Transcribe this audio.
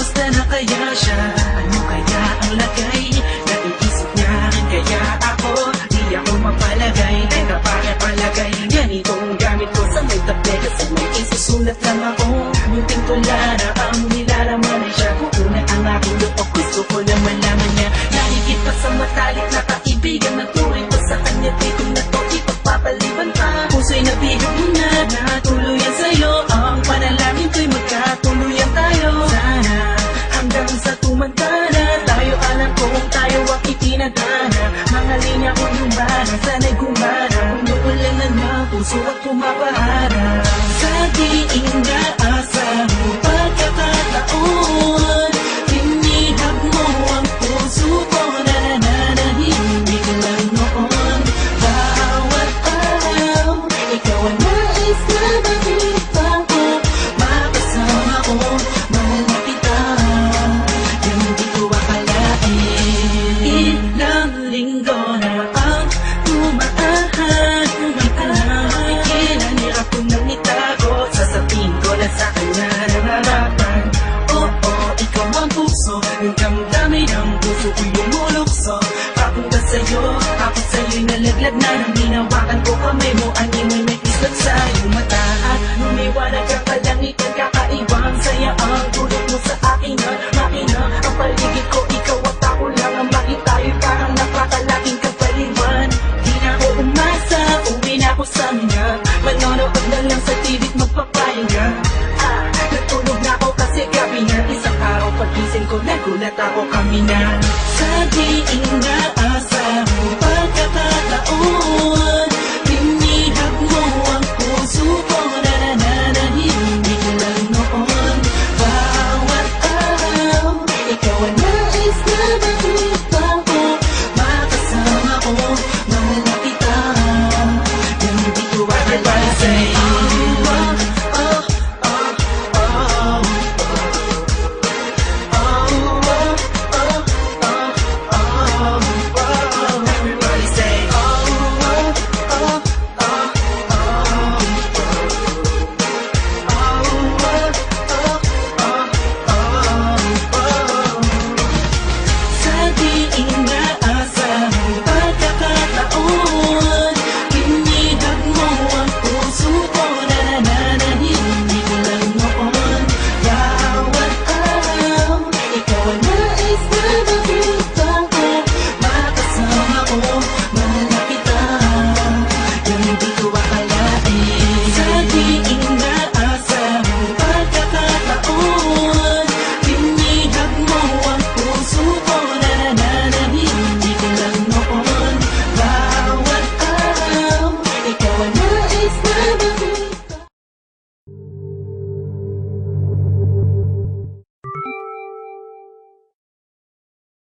Kamusta na kaya siya? Ano kaya ang lagay? Naiisip niya rin kaya ako? Di ako mapalagay. Teka, para palagay ganitong gamit ko sa may tabi. Kasi may isusulat lang ako. Munting tula na ang nilalaman ay siya. Kukunan ang aking loob, gusto ko na malaman niya. Nahigit pa sa matalik na kaibigan na turing ko sa kanya. Dito na to, ipagpapaliban pa. Puso'y nabigay mo na, natuluyan sa'yo. Ang panalangin ko'y magkatuluyan tayo. Sana hanggang sa tumantana tayo, alam ko kung tayo ang itinadana. Mga linya kong lumana, sana'y gumana. Kung naulan na na, puso at pumapahara. Sa diing naasang pagkakataon, hinihag mo ang puso ko na nananahimik lang noon. Bawat araw, ikaw ang nais na makita ko. Makasama ko, mahal na kita, yung di ko akalain. Ilang linggo na ang tumaan, ilan hirap kong nang itago. Sasabihin ko na sa kanya nararapan. Oo, ikaw ang puso, yung damdamin ng puso ko'y lumulukso. Papunta sa'yo, ako sa'yo'y nalaglag na. Nang hinawakan ko kamay mo, animoy may kislat sa iyong mata. At lumiwanag ka pa lang, ikang kakaibang saya ang tulog mo sa akin na makina. Ang paligid ko, ikaw at ako lang ang makitayo'y parang napakalaking kapaliwan. Di na ako umasa, uwi na ako sa mga. Manonood na lang sa TV't magpapahinga. Natulog na ako kasi gabi na. Isang araw pagising ko, nagulat ako kami na. Sa diing na